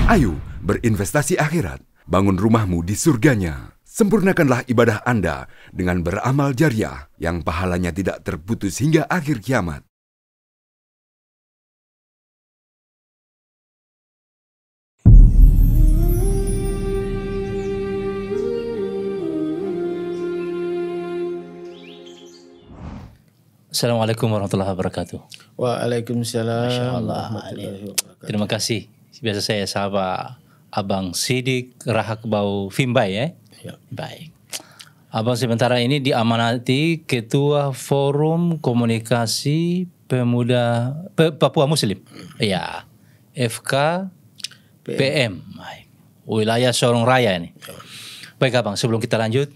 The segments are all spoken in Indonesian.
Ayo berinvestasi akhirat, bangun rumahmu di surganya. Sempurnakanlah ibadah Anda dengan beramal jariah yang pahalanya tidak terputus hingga akhir kiamat. Assalamualaikum warahmatullahi wabarakatuh. Waalaikumsalam. Masya Allah. Terima kasih. Biasa saya sahabat Abang Sidik Rahakbau Fimbai ya. Baik. Abang sementara ini diamanati Ketua Forum Komunikasi Pemuda Papua Muslim. Ya. FKPM. Wilayah Sorong Raya ini. Baik Abang, sebelum kita lanjut,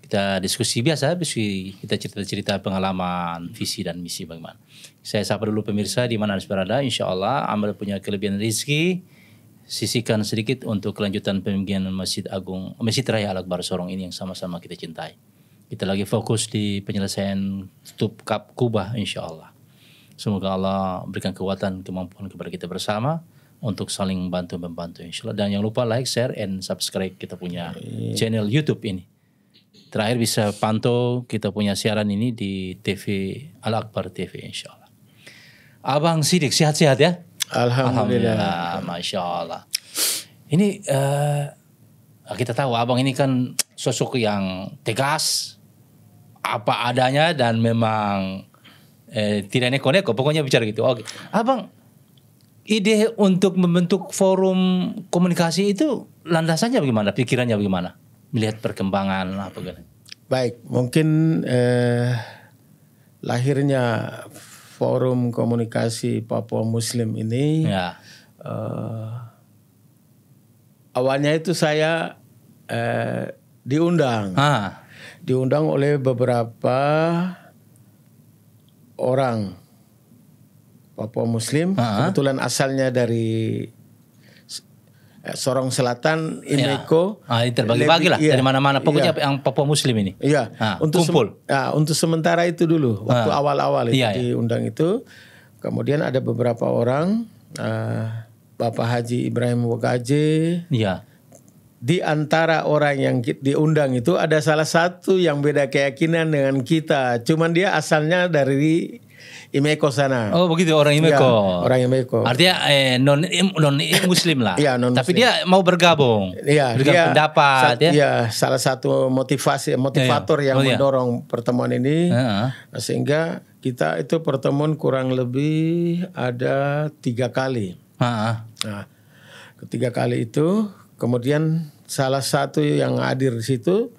kita diskusi biasa, kita cerita-cerita pengalaman, visi dan misi bagaimana. Saya sapa dulu pemirsa di mana Anda berada. Insya Allah Anda punya kelebihan rezeki. Sisihkan sedikit untuk kelanjutan pemimpinan Masjid Agung, Masjid Raya Al-Akbar Sorong ini yang sama-sama kita cintai. Kita lagi fokus di penyelesaian tutup Kap Kubah insya Allah. Semoga Allah berikan kekuatan, kemampuan kepada kita bersama untuk saling bantu-membantu insya Allah. Dan jangan lupa like, share, and subscribe kita punya channel YouTube ini. Terakhir bisa pantau kita punya siaran ini di TV Al-Akbar TV insya Allah. Abang Sidik sehat-sehat ya? Alhamdulillah. Masya Allah. Ini kita tahu abang ini kan sosok yang tegas, apa adanya dan memang tidak neko-neko. Pokoknya bicara gitu. Oke. Abang, ide untuk membentuk forum komunikasi itu landasannya bagaimana? Pikirannya bagaimana? Melihat perkembangan apa gitu? Baik, mungkin lahirnya Forum Komunikasi Papua Muslim ini awalnya itu saya diundang oleh beberapa orang Papua Muslim, kebetulan asalnya dari Sorong Selatan, Imeko. Terbagi-bagi lah dari mana-mana. Pokoknya yang Papua Muslim ini. Iya. Kumpul. Untuk sementara itu dulu, waktu awal-awal itu diundang itu. Kemudian ada beberapa orang, Bapak Haji Ibrahim Wagaje. Iya. Di antara orang yang diundang itu ada salah satu yang beda keyakinan dengan kita. Cuman dia asalnya dari Imeko sana. Oh begitu, orang Imeko. Ya, orang Imeko. Artinya non Muslim lah. Iya, non-Muslim. Tapi dia mau bergabung. Iya, dia pendapat ya. Iya, salah satu motivator yang mendorong pertemuan ini. Sehingga kita itu pertemuan kurang lebih ada 3 kali. Nah, ketiga kali itu kemudian salah satu yang hadir di situ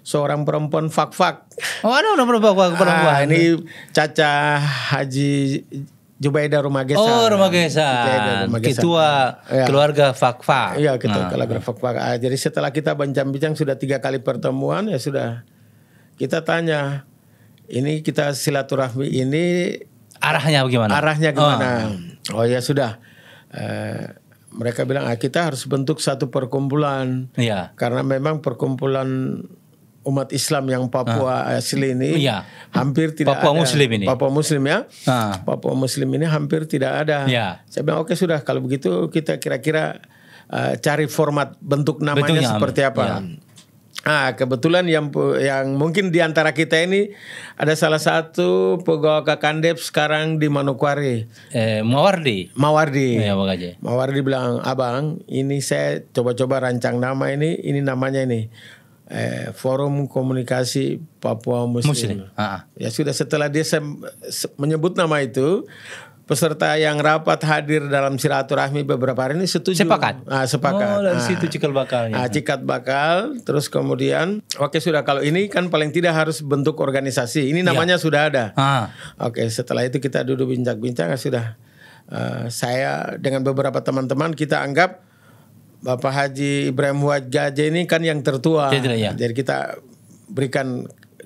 seorang perempuan fak-fak. Oh, ada orang perempuan. Ini Caca Haji Jubaida Rumagesa. Oh, Rumagesa. Ketua keluarga fak-fak. Iya, ketua keluarga fak-fak. Jadi setelah kita bincang-bincang sudah 3 kali pertemuan, ya sudah. Kita tanya, ini kita silaturahmi ini arahnya bagaimana? Oh ya sudah. Mereka bilang kita harus bentuk satu perkumpulan. Iya. Karena memang perkumpulan umat Islam yang Papua asli ini hampir tidak Papua ada. Muslim ini. Papua Muslim ya. Papua Muslim ini hampir tidak ada. Saya bilang oke sudah, kalau begitu kita kira-kira cari format bentuk namanya seperti apa. Kebetulan yang mungkin di antara kita ini ada salah satu pegawai Kakandep sekarang di Manokwari. Mawardi. Ya, Mawardi bilang, abang, ini saya coba-coba rancang nama ini namanya ini. Forum Komunikasi Papua Muslim. Ya sudah, setelah dia menyebut nama itu, peserta yang rapat hadir dalam silaturahmi beberapa hari ini setuju. Sepakat. Sepakat. Oh, dari situ cikal bakalnya. Cikat bakal. Terus kemudian, oke sudah, kalau ini kan paling tidak harus bentuk organisasi. Ini namanya sudah ada. Oke, setelah itu kita duduk bincang-bincang, sudah. Saya dengan beberapa teman-teman kita anggap Bapak Haji Ibrahim Wagaje ini kan yang tertua. Jadi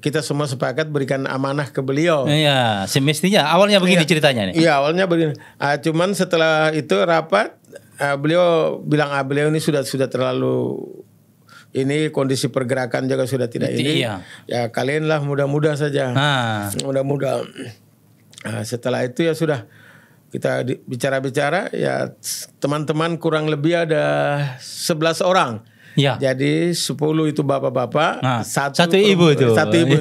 kita semua sepakat berikan amanah ke beliau. Iya, semestinya awalnya begini ceritanya nih. Iya, awalnya begini. Cuman setelah itu rapat, beliau bilang beliau ini sudah terlalu, ini kondisi pergerakan juga sudah tidak ini. Ya kalian lah muda-muda saja. Muda-muda. Setelah itu ya sudah. kita bicara-bicara ya teman-teman kurang lebih ada 11 orang. Ya. Jadi 10 itu bapak-bapak, nah, satu ibu itu. Satu ibu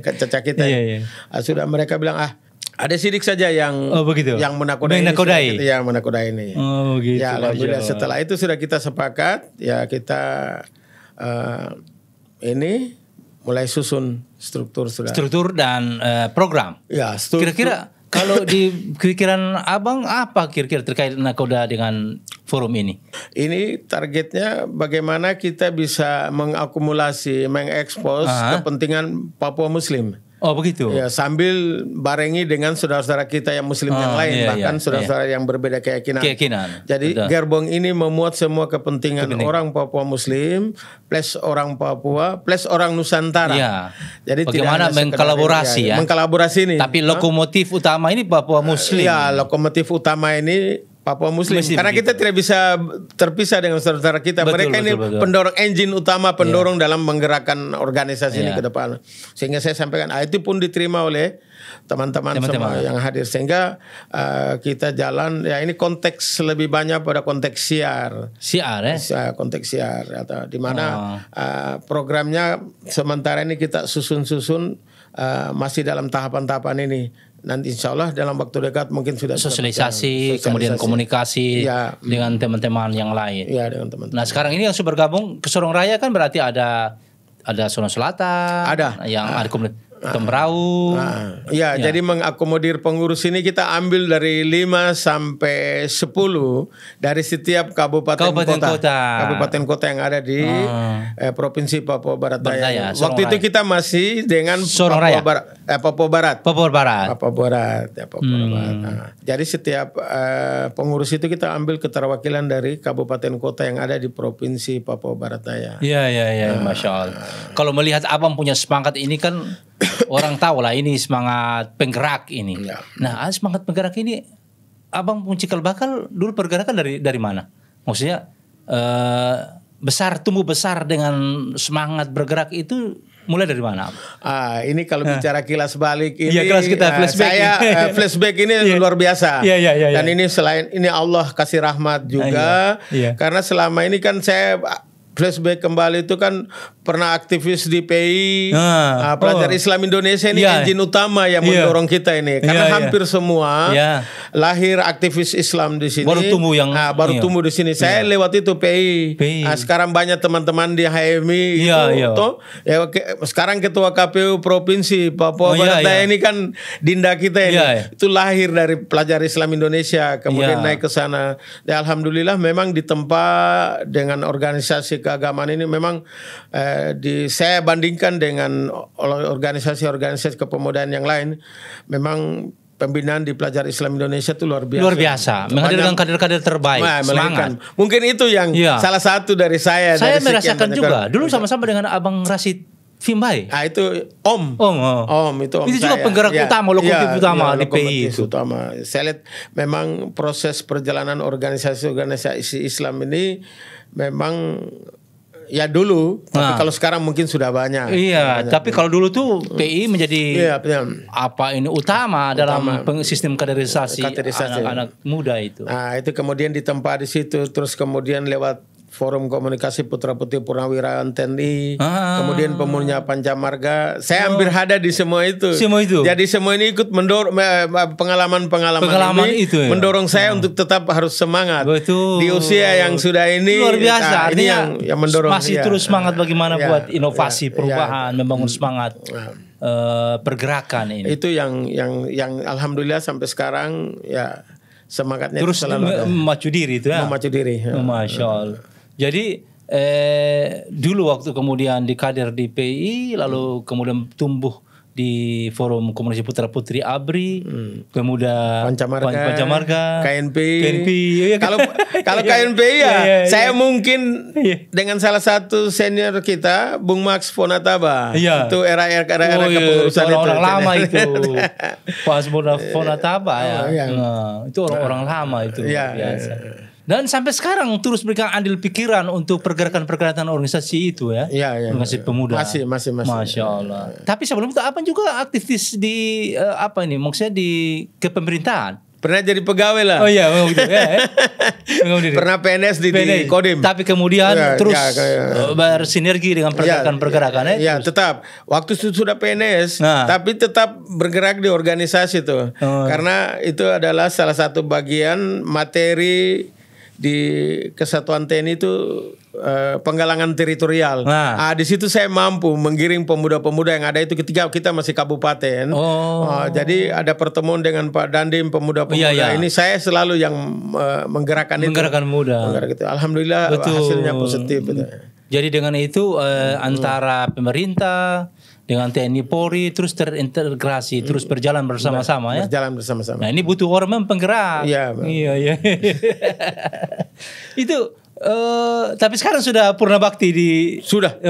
caca kita. Sudah mereka bilang ada sidik saja yang menakodai. Ya, menakodai ini. Oh begitu. Ya, alhamdulillah setelah itu sudah kita sepakat ya kita ini mulai susun struktur dan program. Ya, kira-kira kalau di pikiran Abang apa kira-kira terkait nakoda dengan forum ini? Ini targetnya bagaimana kita bisa mengakumulasi, mengekspos kepentingan Papua Muslim. Oh begitu. Ya, sambil barengi dengan saudara-saudara kita yang Muslim yang lain, bahkan saudara-saudara yang berbeda keyakinan. Jadi gerbong ini memuat semua kepentingan orang Papua Muslim plus orang Papua plus orang Nusantara. Ya. Jadi bagaimana mengkolaborasi mengkolaborasi ini. Tapi lokomotif utama ini Papua Muslim. Ya, lokomotif utama ini Papua Muslim. Karena kita tidak bisa terpisah dengan saudara-saudara kita. Mereka ini pendorong engine utama, pendorong dalam menggerakkan organisasi ini ke depan. Sehingga saya sampaikan, itu pun diterima oleh teman-teman semua yang hadir. Sehingga kita jalan, ya ini konteks lebih banyak pada konteks siar. Konteks siar. Atau di mana programnya sementara ini kita susun-susun masih dalam tahapan-tahapan ini. Nanti insya Allah dalam waktu dekat mungkin sudah sosialisasi, kemudian komunikasi dengan teman-teman yang lain. Ya, dengan teman-teman. Nah sekarang ini yang sudah bergabung ke Sorong Raya kan berarti ada Sorong Selatan, yang ada komunitas Tembrau. Jadi mengakomodir pengurus ini kita ambil dari 5 sampai 10 dari setiap kabupaten kota yang ada di Provinsi Papua Barat Daya. Waktu itu kita masih dengan Papua Barat. Jadi setiap pengurus itu kita ambil keterwakilan dari kabupaten kota yang ada di Provinsi Papua Barat Daya. Iya, Masya Allah. Kalau melihat Abang punya semangat ini kan orang tahu lah ini semangat penggerak ini. Nah, semangat penggerak ini Abang punya cikal bakal dulu pergerakan dari mana? Maksudnya tumbuh besar dengan semangat bergerak itu mulai dari mana? Ini kalau bicara kilas balik ini, flashback. Flashback ini luar biasa. Dan ini selain ini Allah kasih rahmat juga, karena selama ini kan saya flashback kembali itu kan pernah aktivis di PI, pelajar Islam Indonesia ini engine utama yang mendorong kita ini, karena hampir semua lahir aktivis Islam di sini. Baru tumbuh di sini. Saya lewat itu PI. Sekarang banyak teman-teman di HMI sekarang ketua KPU Provinsi Papua Barat Daya ini kan Dinda kita ini. Itu lahir dari pelajar Islam Indonesia, kemudian naik ke sana. Ya, alhamdulillah memang ditempa dengan organisasi keagamaan ini memang saya bandingkan dengan organisasi-organisasi kepemudaan yang lain, memang pembinaan di pelajar Islam Indonesia itu luar biasa. Menghadirkan kader-kader terbaik, semangat. Mungkin itu yang salah satu dari saya. Saya merasakan juga. Dulu sama-sama dengan Abang Rashid Fimbai. Itu Om itu Om. Itu juga penggerak utama, lokomotif utama di PI itu. Saya lihat memang proses perjalanan organisasi Islam ini memang dulu, tapi kalau sekarang mungkin sudah banyak. Tapi kalau dulu tuh PI menjadi utama dalam sistem kaderisasi anak-anak muda itu. Nah, itu kemudian ditempa di situ, terus kemudian lewat Forum Komunikasi Putra Putri Purnawirawan TNI, kemudian Pemuda Pancamarga. Saya hampir ada di semua itu. Jadi semua ini ikut mendorong pengalaman ini itu, mendorong saya untuk tetap harus semangat. Di usia yang sudah ini luar biasa. Ini yang mendorong masih terus semangat bagaimana buat inovasi perubahan, membangun semangat pergerakan ini. Itu yang alhamdulillah sampai sekarang semangatnya terus memacu diri itu ya. Memacu diri. Masya Allah. Jadi dulu waktu kemudian dikader di PI, lalu kemudian tumbuh di Forum Komunikasi Putra Putri ABRI, Pemuda Pancamarga, KNPI. Kalau KNPI saya mungkin dengan salah satu senior kita, Bung Max Fonataba. Itu era kepengurusan itu. Orang lama itu. Pas Fonataba itu orang lama itu biasa. Dan sampai sekarang terus berikan andil pikiran untuk pergerakan-pergerakan organisasi itu organisasi pemuda. Masih. Masya Allah. Tapi sebelum itu apa juga aktivis di maksudnya di kepemerintahan? Pernah jadi pegawai lah. Oh iya, begitu ya. Pernah PNS di Kodim. Tapi kemudian terus bersinergi dengan pergerakan-pergerakan ya. Tetap. Waktu itu sudah PNS, tapi tetap bergerak di organisasi tuh. Karena itu adalah salah satu bagian materi di Kesatuan TNI itu penggalangan teritorial. Di situ saya mampu menggiring pemuda-pemuda yang ada itu ketika kita masih kabupaten. Jadi ada pertemuan dengan Pak Dandim pemuda-pemuda. Ini saya selalu yang menggerakkan itu. Menggerakkan muda. Alhamdulillah hasilnya positif. Jadi dengan itu antara pemerintah dengan TNI Polri terus terintegrasi, terus berjalan bersama-sama ya. Berjalan bersama-sama. Nah, ini butuh orang penggerak. Iya. Itu tapi sekarang sudah purna bakti di sudah. Tapi,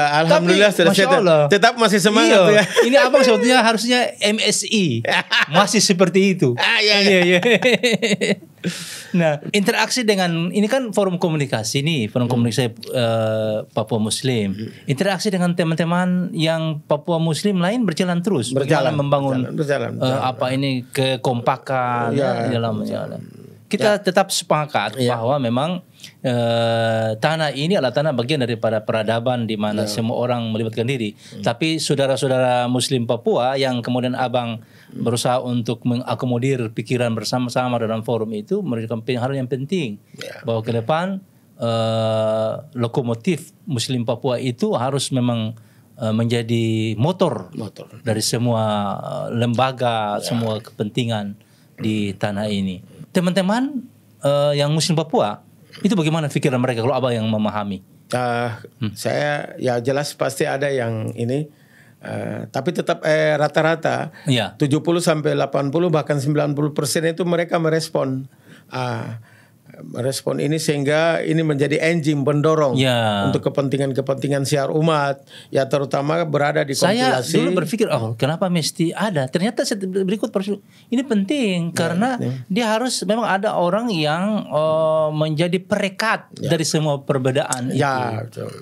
Alhamdulillah sudah. Tetap masih semangat ya. Ini abang sebetulnya harusnya MSI. Masih seperti itu. Iya. Nah, interaksi dengan ini kan forum komunikasi nih, forum komunikasi Papua Muslim. Interaksi dengan teman-teman yang Papua Muslim lain berjalan terus. Bagaimana membangun ini kekompakan di dalam jalan. Kita tetap sepakat bahwa memang tanah ini adalah tanah bagian daripada peradaban di mana semua orang melibatkan diri. Tapi saudara-saudara Muslim Papua yang kemudian abang berusaha untuk mengakomodir pikiran bersama-sama dalam forum itu merupakan hal yang penting. Bahwa ke depan lokomotif Muslim Papua itu harus memang menjadi motor dari semua lembaga, semua kepentingan di tanah ini. Teman-teman yang Muslim Papua itu bagaimana pikiran mereka kalau abang yang memahami? Saya ya jelas pasti ada yang ini, tapi tetap rata-rata 70 sampai 80 bahkan 90% itu mereka merespon ini sehingga ini menjadi engine pendorong untuk kepentingan siar umat ya, terutama berada di kompilasi. Saya dulu berpikir kenapa mesti ada, ternyata berikut ini penting karena dia harus memang ada orang yang menjadi perekat dari semua perbedaan itu. Betul.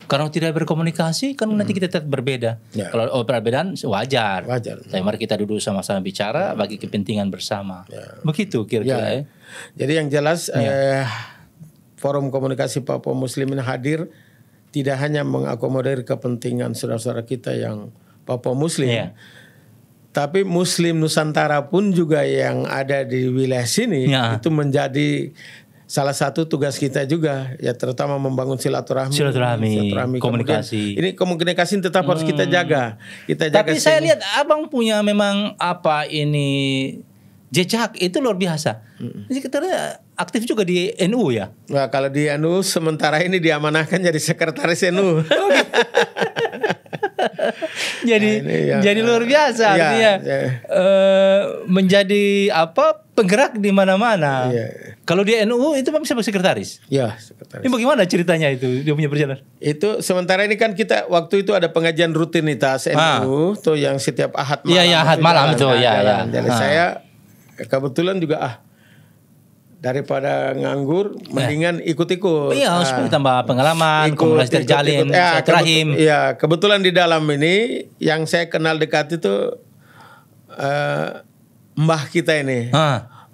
Kalau tidak berkomunikasi kan nanti kita tetap berbeda. Kalau perbedaan wajar. Tapi mari kita duduk sama-sama bicara bagi kepentingan bersama. Begitu kira-kira. Jadi yang jelas forum komunikasi Papua Muslim ini hadir tidak hanya mengakomodir kepentingan saudara-saudara kita yang Papua Muslim. Tapi Muslim Nusantara pun juga yang ada di wilayah sini itu menjadi salah satu tugas kita juga ya, terutama membangun silaturahmi, komunikasi. Ini komunikasi tetap harus kita jaga. Tapi saya lihat abang punya memang jejak itu luar biasa. Jadi kita aktif juga di NU ya. Nah, kalau di NU sementara ini diamanahkan jadi sekretaris NU. Jadi luar biasa artinya menjadi penggerak di mana-mana. Kalau di NU itu bisa sekretaris. Sekretaris. Ini bagaimana ceritanya itu dia punya perjalanan? Itu sementara ini kan kita waktu itu ada pengajian rutinitas NU tuh yang setiap Ahad malam. Ahad malam itu Jadi saya kebetulan juga daripada nganggur mendingan ikut-ikut. Supaya tambah pengalaman, komunikasi terjalin, silaturahim. Kebetulan di dalam ini yang saya kenal dekat itu mbah kita ini.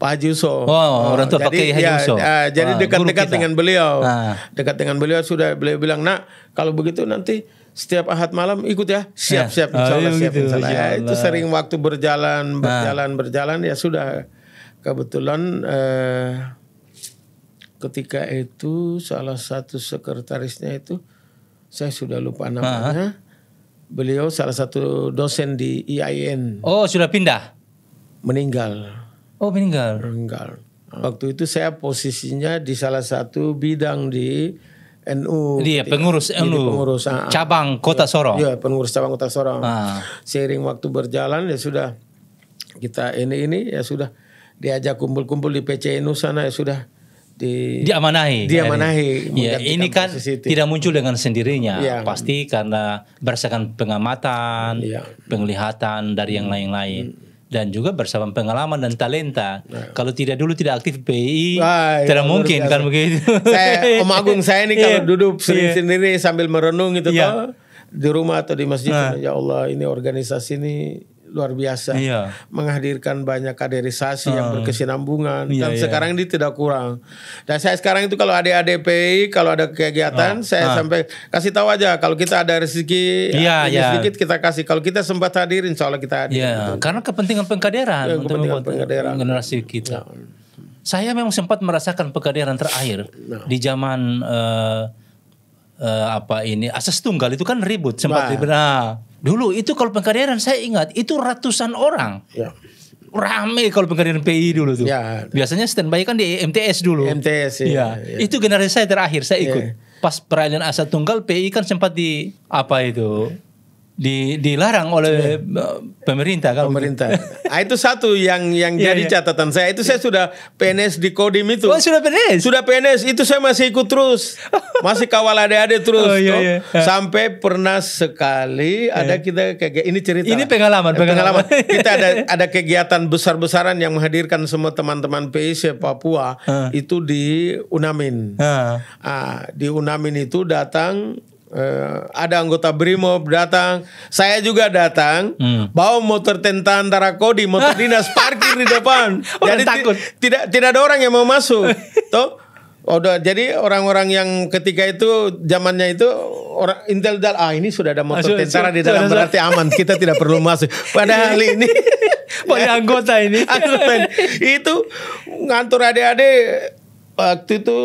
Pak Haji Yusof. Orang tua pakai Haji Yusof. Jadi dekat-dekat dengan beliau. Dekat dengan beliau sudah beliau bilang, "Nak, kalau begitu nanti setiap Ahad malam ikut ya." Siap. Insyaallah siap. Itu sering waktu berjalan ya sudah. Kebetulan ketika itu salah satu sekretarisnya itu saya sudah lupa namanya. Beliau salah satu dosen di IAIN. Sudah pindah? Meninggal. Meninggal. Waktu itu saya posisinya di salah satu bidang di NU. Dia pengurus NU. Cabang Kota Sorong. Iya, pengurus cabang Kota Sorong. Seiring waktu berjalan ya sudah kita ini ya sudah diajak kumpul-kumpul di PCNU sana ya sudah diamanahi. Ini kan tidak muncul dengan sendirinya. Pasti karena berdasarkan pengamatan, penglihatan dari yang lain-lain. Dan juga bersama pengalaman dan talenta. Kalau dulu tidak aktif PI, tidak mungkin kan begitu. Om Agung saya ini kalau duduk sendiri sambil merenung itu di rumah atau di masjid, ya Allah ini organisasi ini luar biasa, menghadirkan banyak kaderisasi yang berkesinambungan, dan sekarang ini tidak kurang. Dan saya sekarang itu kalau adik-adik PI kalau ada kegiatan saya sampai kasih tahu aja, kalau kita ada rezeki sedikit kita kasih, kalau kita sempat hadir insya Allah kita hadir. Karena kepentingan pengkaderan untuk membuat generasi kita. Saya memang sempat merasakan pengkaderan terakhir di zaman asas tunggal itu kan ribut sempat dulu itu kalau pengkaderan saya ingat itu ratusan orang. Rame kalau pengkaderan PI dulu tuh. Biasanya standby kan di MTS dulu. MTS Itu generasi saya terakhir saya ikut. Pas peralihan asas tunggal PI kan sempat dilarang oleh pemerintah kan. Itu satu yang jadi catatan saya. Itu saya sudah PNS di Kodim itu. Oh, sudah PNS? Sudah PNS. Itu saya masih ikut terus. Masih kawal adik-adik terus. Sampai pernah sekali ada kita kayak ini cerita. Ini pengalaman. Kita ada kegiatan besar-besaran yang menghadirkan semua teman-teman PI Papua itu di Unamin. Di Unamin itu datang ada anggota Brimob datang, saya juga datang, bawa motor tentara Kodim, motor dinas parkir di depan. Jadi takut. Tidak ada orang yang mau masuk. Toh, jadi orang-orang yang ketika itu zamannya itu orang Intel ini sudah ada motor tentara di dalam berarti aman, kita tidak perlu masuk. Padahal ini banyak anggota ini. Itu ngantor adik-adik waktu itu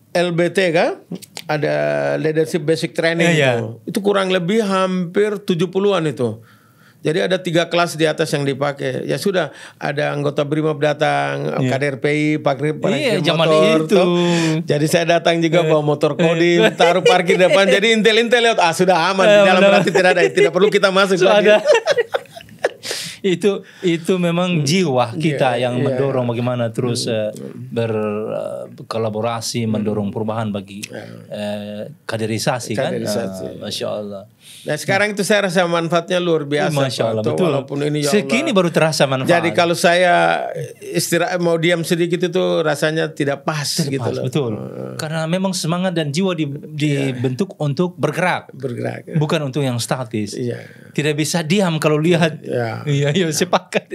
LBT kan, ada leadership basic training itu kurang lebih hampir 70-an itu. Jadi ada 3 kelas di atas yang dipakai. Ya sudah, ada anggota Brimob datang, kader PI, parkir motor. Itu. Jadi saya datang juga bawa motor Kodim, taruh parkir depan. Jadi intel lewat, sudah aman di dalam, berarti tidak perlu kita masuk lagi. Itu memang jiwa kita yang mendorong bagaimana terus berkolaborasi, mendorong perubahan bagi kaderisasi kan. Masya Allah. Nah sekarang itu saya rasa manfaatnya luar biasa. Masya Allah, betul. Walaupun ini segini baru terasa manfaat. Jadi kalau saya istirahat mau diam sedikit itu rasanya tidak pas gitu loh. Betul. Karena memang semangat dan jiwa dibentuk untuk bergerak. Bukan untuk yang statis. Tidak bisa diam kalau lihat. Iya, sepakat.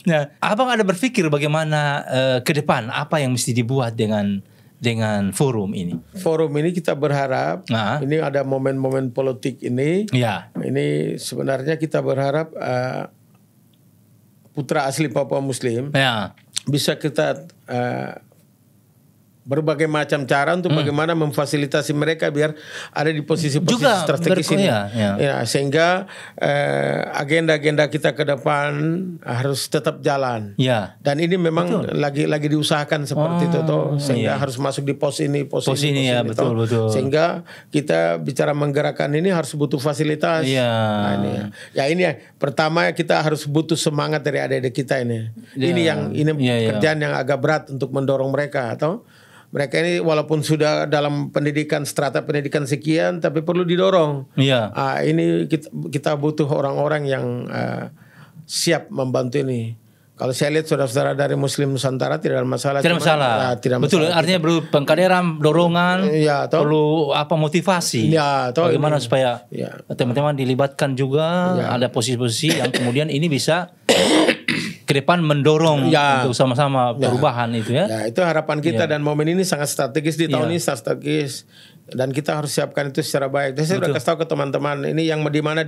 Nah, abang ada berpikir bagaimana ke depan apa yang mesti dibuat dengan forum ini? Forum ini kita berharap ini ada momen-momen politik ini. Ini sebenarnya kita berharap putra asli Papua Muslim bisa kita berbagai macam cara untuk bagaimana memfasilitasi mereka biar ada di posisi-posisi strategis ini. Sehingga agenda-agenda kita ke depan harus tetap jalan. Dan ini memang lagi diusahakan seperti itu toh, sehingga harus masuk di pos ini. Betul. Sehingga kita bicara menggerakkan ini harus butuh fasilitas. Ini pertama kita harus butuh semangat dari adik-adik kita ini. Ini kerjaan yang agak berat untuk mendorong mereka atau mereka ini walaupun sudah dalam pendidikan strata pendidikan sekian tapi perlu didorong. Ini kita butuh orang-orang yang siap membantu ini. Kalau saya lihat saudara-saudara dari Muslim Nusantara tidak ada masalah. Tidak masalah. Betul, artinya perlu pengkaderan, dorongan, perlu motivasi. Bagaimana supaya teman-teman dilibatkan juga, ada posisi-posisi yang kemudian ini bisa ke depan mendorong untuk sama-sama perubahan itu itu harapan kita dan momen ini sangat strategis di tahun ini, sangat strategis dan kita harus siapkan itu secara baik. Jadi saya sudah kasih tahu ke teman-teman ini yang di mana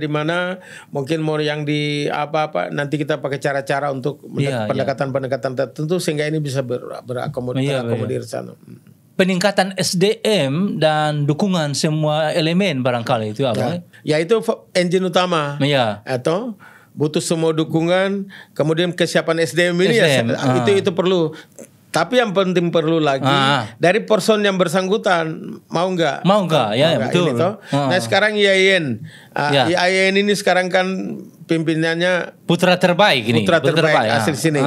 mungkin mau yang di apa nanti kita pakai cara-cara untuk pendekatan-pendekatan tertentu sehingga ini bisa berakomodir sana. Peningkatan SDM dan dukungan semua elemen barangkali itu apa? Itu engine utama. Atau butuh semua dukungan, kemudian kesiapan SDM ini itu perlu. Tapi yang penting perlu lagi dari person yang bersangkutan mau nggak, betul. Nah sekarang IAIN, IAIN ini sekarang kan pimpinannya putra terbaik asli sini.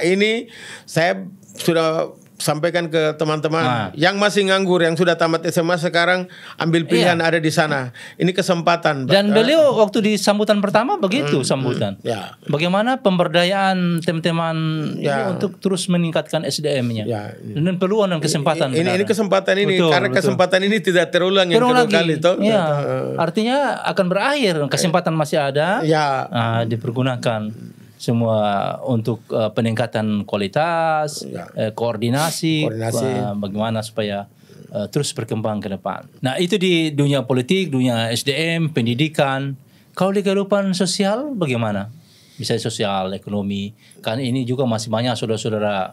Ini saya sudah sampaikan ke teman-teman yang masih nganggur, yang sudah tamat SMA sekarang ambil pilihan ada di sana. Ini kesempatan. Dan beliau waktu di sambutan pertama begitu sambutan. Bagaimana pemberdayaan teman-teman ini untuk terus meningkatkan SDM-nya. Dan peluang dan kesempatan. Ini kesempatan ini karena kesempatan ini tidak terulang yang kedua kali toh. Artinya akan berakhir, kesempatan masih ada. Dipergunakan semua untuk peningkatan kualitas, koordinasi. Bagaimana supaya terus berkembang ke depan. Nah, itu di dunia politik, dunia SDM, pendidikan. Kalau di kehidupan sosial bagaimana? Misalnya sosial, ekonomi, kan ini juga masih banyak saudara-saudara.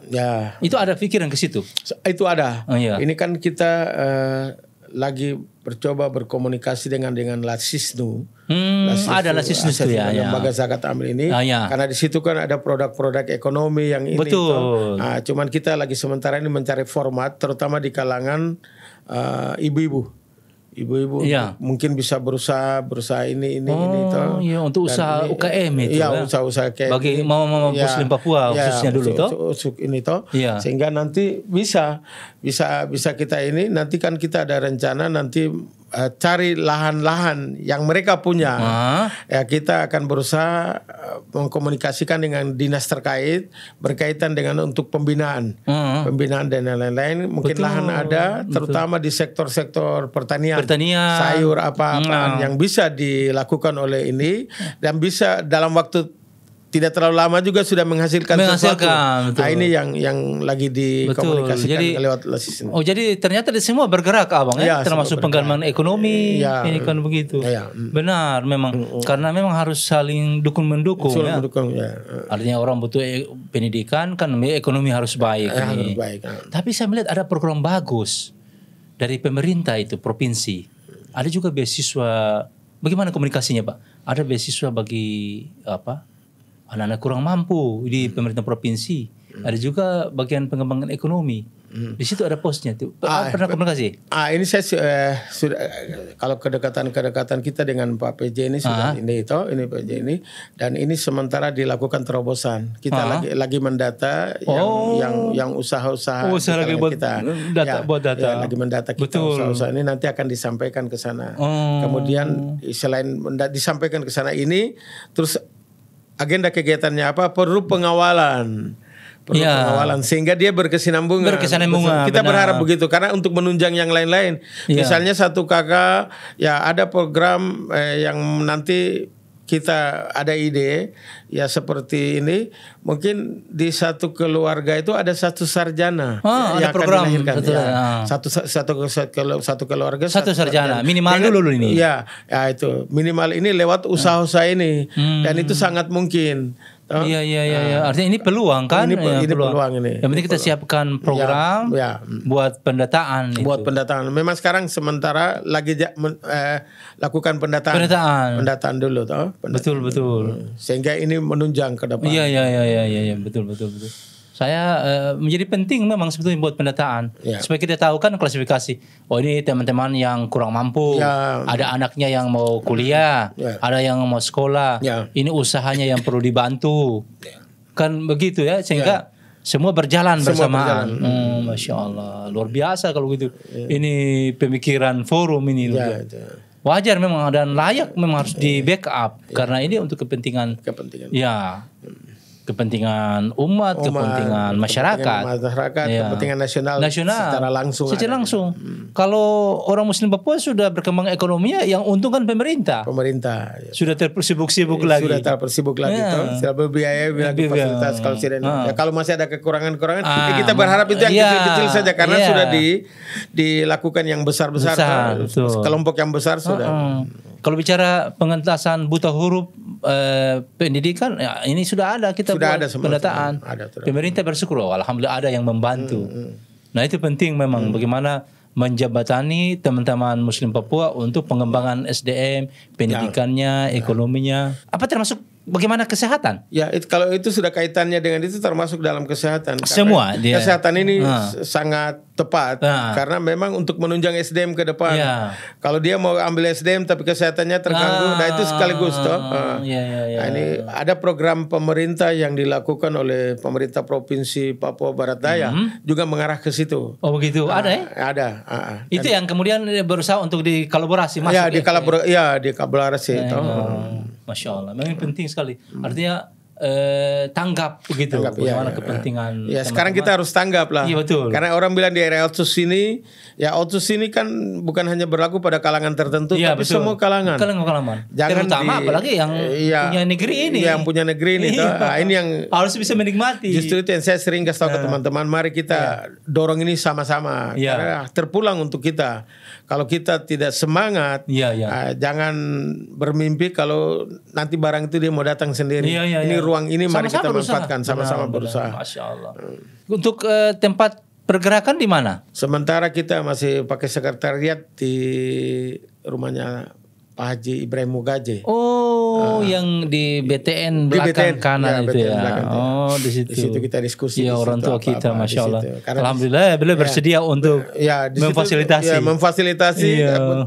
Itu ada pikiran ke situ? Itu ada. Ini kan kita lagi bercoba berkomunikasi dengan Lasisnu. Ada Lasisnu itu lembaga zakat amil ini. Karena di situ kan ada produk-produk ekonomi yang ini. Betul. Cuman kita lagi sementara ini mencari format, terutama di kalangan ibu-ibu. Ibu-ibu mungkin bisa berusaha ini toh. Untuk usaha UKM itu. Usaha kayak bagi mama-mama Muslim Papua khususnya dulu toh. Ini toh. Sehingga nanti bisa kita ini, nanti kan kita ada rencana nanti cari lahan-lahan yang mereka punya. Kita akan berusaha mengkomunikasikan dengan dinas terkait berkaitan dengan untuk pembinaan dan lain-lain. Mungkin lahan ada, terutama di sektor-sektor pertanian, sayur apa-apaan yang bisa dilakukan oleh ini dan bisa dalam waktu tidak terlalu lama juga sudah menghasilkan sesuatu. Ini yang lagi dikomunikasikan lewat Lasisnu. Jadi ternyata di semua bergerak abang termasuk pengembangan ekonomi. Ini kan begitu. Benar memang karena memang harus saling dukung-mendukung. Artinya orang butuh pendidikan kan, ekonomi harus baik. Tapi saya melihat ada program bagus dari pemerintah itu provinsi. Ada juga beasiswa. Bagaimana komunikasinya Pak? Ada beasiswa bagi anak-anak kurang mampu di pemerintah provinsi. Ada juga bagian pengembangan ekonomi. Di situ ada posnya tuh. Pernah komunikasi? Ini saya sudah kalau kedekatan kita dengan Pak PJ ini sudah ini PJ ini, dan ini sementara dilakukan terobosan. Kita lagi mendata yang usaha-usaha lagi buat kita. Buat data. Lagi mendata kita usaha-usaha ini, nanti akan disampaikan ke sana. Kemudian selain disampaikan ke sana ini, terus agenda kegiatannya apa? Perlu pengawalan. Pengawalan sehingga dia berkesinambungan. Kita berharap begitu karena untuk menunjang yang lain-lain. Misalnya satu kakak ada program yang nanti kita ada ide seperti ini, mungkin di satu keluarga itu ada satu sarjana yang ada program akan dilahirkan. Satu keluarga satu sarjana minimal dulu ini. Itu minimal ini lewat usaha-usaha ini dan itu sangat mungkin. Artinya ini peluang kan? Ini peluang ini. Yang penting kita siapkan program buat pendataan. Buat pendataan. Memang sekarang sementara lagi lakukan pendataan dulu, toh. Betul. Sehingga ini menunjang ke depan. Iya, betul. Saya menjadi penting memang sebetulnya buat pendataan supaya kita tahu kan klasifikasi. Ini teman-teman yang kurang mampu, ada anaknya yang mau kuliah, ada yang mau sekolah. Ini usahanya yang perlu dibantu, kan begitu sehingga semua berjalan bersamaan. Masya Allah, luar biasa kalau gitu. Ini pemikiran forum ini. Wajar memang dan layak memang harus di backup karena ini untuk kepentingan. Kepentingan umat, kepentingan masyarakat, kepentingan nasional secara langsung. Kalau orang Muslim Papua sudah berkembang ekonominya, yang untung kan pemerintah. Sudah tersibuk-sibuk lagi. Sudah berbiaya lagi fasilitas kalau kalau masih ada kekurangan-kekurangan, kita berharap itu yang kecil-kecil saja karena sudah dilakukan yang besar-besar. Kelompok yang besar sudah. Kalau bicara pengentasan buta huruf pendidikan, ini sudah ada kita buat pendataan. Pemerintah bersyukur, alhamdulillah ada yang membantu. Nah itu penting memang bagaimana menjabatani teman-teman Muslim Papua untuk pengembangan SDM, pendidikannya, ekonominya. Apa termasuk bagaimana kesehatan? Ya, kalau itu sudah kaitannya dengan itu termasuk dalam kesehatan. Semua dia. Kesehatan ini sangat tepat karena memang untuk menunjang SDM ke depan. Kalau dia mau ambil SDM tapi kesehatannya terganggu, nah itu sekaligus toh. Nah, ini ada program pemerintah yang dilakukan oleh pemerintah Provinsi Papua Barat Daya juga mengarah ke situ. Oh begitu, ada ya? Ada. Itu yang kemudian berusaha untuk dikolaborasi masuk. Ya, dikolaborasi. Masya Allah, memang penting sekali. Artinya tanggap begitu, bagaimana kepentingan. Ya sekarang kita harus tanggap lah. Iya betul. Karena orang bilang di area otsus ini, ya otsus ini kan bukan hanya berlaku pada kalangan tertentu, tapi betul. Semua kalangan. Jangan terutama apalagi yang punya negeri ini. Yang punya negeri ini, ini yang harus bisa menikmati. Justru itu yang saya sering kasih tahu ke teman-teman, mari kita dorong ini sama-sama. Karena terpulang untuk kita. Kalau kita tidak semangat, jangan bermimpi kalau nanti barang itu dia mau datang sendiri. Ini ruang ini mari kita manfaatkan, sama-sama berusaha. Masya Allah. Untuk tempat pergerakan di mana? Sementara kita masih pakai sekretariat di rumahnya Pak Haji Ibrahim Mugaje. Yang di BTN belakang kanan itu ya. Di situ. Di situ kita diskusi. Ya, orang tua kita, Masya Allah. Alhamdulillah, beliau bersedia untuk memfasilitasi. Memfasilitasi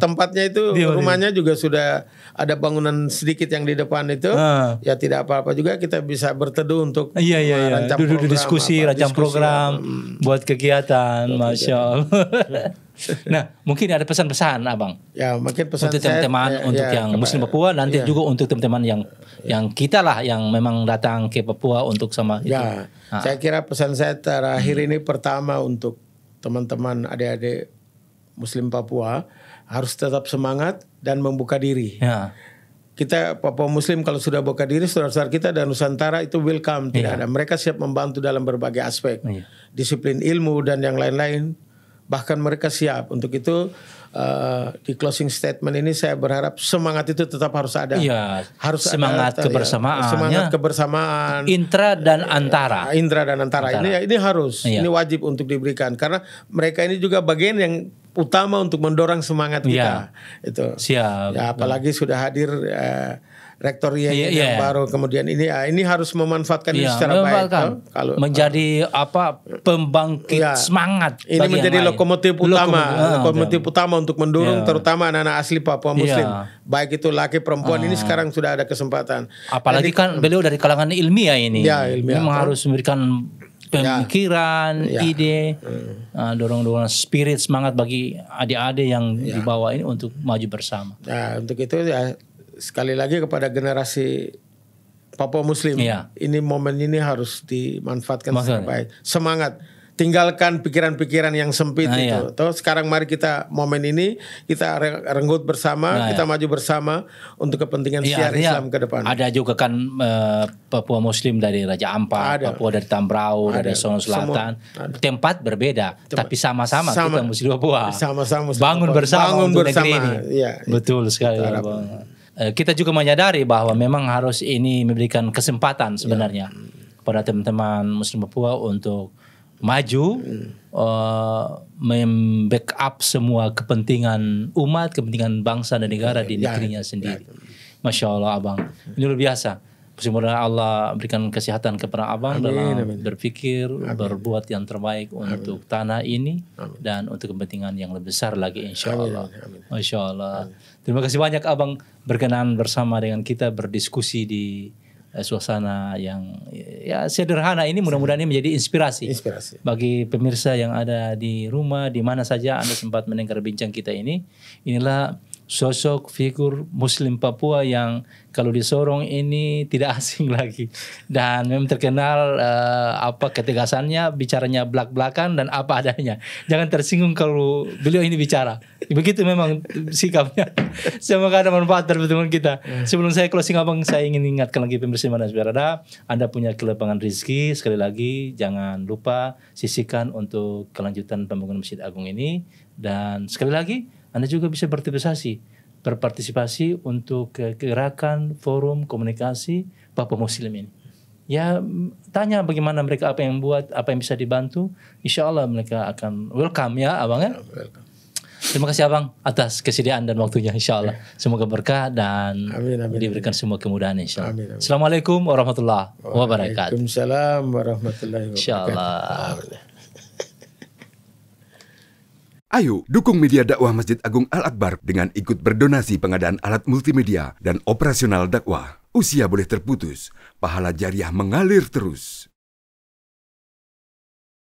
tempatnya itu, rumahnya juga sudah ada bangunan sedikit yang di depan itu. Ya tidak apa-apa juga kita bisa berteduh untuk rancang duduk diskusi, rancang program, buat kegiatan, Masya Allah. Nah, mungkin ada pesan-pesan Abang. Ya, mungkin pesan untuk teman-teman untuk yang Muslim Papua, nanti juga untuk teman-teman yang kita lah yang memang datang ke Papua untuk sama itu. Saya kira pesan saya terakhir ini pertama untuk teman-teman adik-adik Muslim Papua harus tetap semangat dan membuka diri. Kita Papua Muslim kalau sudah buka diri, saudara-saudara kita dan Nusantara itu welcome, tidak ada. Mereka siap membantu dalam berbagai aspek, disiplin ilmu dan yang lain-lain. Bahkan mereka siap untuk itu. Di closing statement ini saya berharap semangat itu tetap harus ada. Harus semangat kebersamaan. Semangat kebersamaan. Intra dan antara. Ini harus. Ini wajib untuk diberikan karena mereka ini juga bagian yang utama untuk mendorong semangat kita. Itu. Siap. Ya, apalagi sudah hadir rektor yang baru, kemudian ini harus memanfaatkan ini secara baik. Kalau menjadi pembangkit semangat. Ini menjadi lokomotif utama untuk mendorong terutama anak-anak asli Papua Muslim. Baik itu laki perempuan ini sekarang sudah ada kesempatan. Apalagi kan beliau dari kalangan ilmiah ini. Memang harus memberikan pemikiran, ide, dorong-dorongan spirit semangat bagi adik-adik yang dibawa ini untuk maju bersama. Untuk itu sekali lagi kepada generasi Papua Muslim, ini momen ini harus dimanfaatkan secara baik. Semangat, tinggalkan pikiran-pikiran yang sempit itu. Sekarang mari kita momen ini kita renggut bersama, kita maju bersama untuk kepentingan syiar Islam ke depan. Ada juga kan Papua Muslim dari Raja Ampat, Papua dari Tambrau, dari Songo Selatan. Tempat berbeda, tapi sama-sama kita Muslim Papua. Sama-sama bangun bersama untuk negeri ini. Betul sekali, Bang. Kita juga menyadari bahwa memang harus ini memberikan kesempatan sebenarnya kepada teman-teman Muslim Papua untuk maju, membackup semua kepentingan umat, kepentingan bangsa dan negara di negerinya sendiri. Masya Allah Abang, ini luar biasa. Semoga Allah berikan kesehatan kepada Abang dalam berpikir, berbuat yang terbaik untuk tanah ini dan untuk kepentingan yang lebih besar lagi insya Allah. Masya Allah. Terima kasih banyak Abang berkenan bersama dengan kita berdiskusi di suasana yang sederhana ini. Mudah-mudahan ini menjadi inspirasi bagi pemirsa yang ada di rumah, di mana saja Anda sempat mendengar bincang kita ini. Inilah sosok figur Muslim Papua yang kalau di Sorong ini tidak asing lagi dan memang terkenal ketegasannya, bicaranya belak-belakan dan apa adanya. Jangan tersinggung kalau beliau ini bicara. Begitu memang sikapnya. Semoga ada manfaat dari teman kita. Sebelum saya closing Abang, saya ingin ingatkan lagi pemirsa mana berada, Anda punya kelapangan rezeki, sekali lagi jangan lupa sisihkan untuk kelanjutan pembangunan Masjid Agung ini, dan sekali lagi Anda juga bisa berpartisipasi untuk gerakan forum komunikasi Papua Muslim ini. Ya, tanya bagaimana mereka, apa yang buat, apa yang bisa dibantu. Insya Allah mereka akan welcome ya Abang ya. Terima kasih Abang atas kesediaan dan waktunya, insya Allah. Semoga berkah dan diberikan semua kemudahan, insya Allah. Assalamualaikum warahmatullahi wabarakatuh. Waalaikumsalam warahmatullahi wabarakatuh. Insya Allah. Ayo dukung media dakwah Masjid Agung Al-Akbar dengan ikut berdonasi pengadaan alat multimedia dan operasional dakwah. Usia boleh terputus, pahala jariah mengalir terus.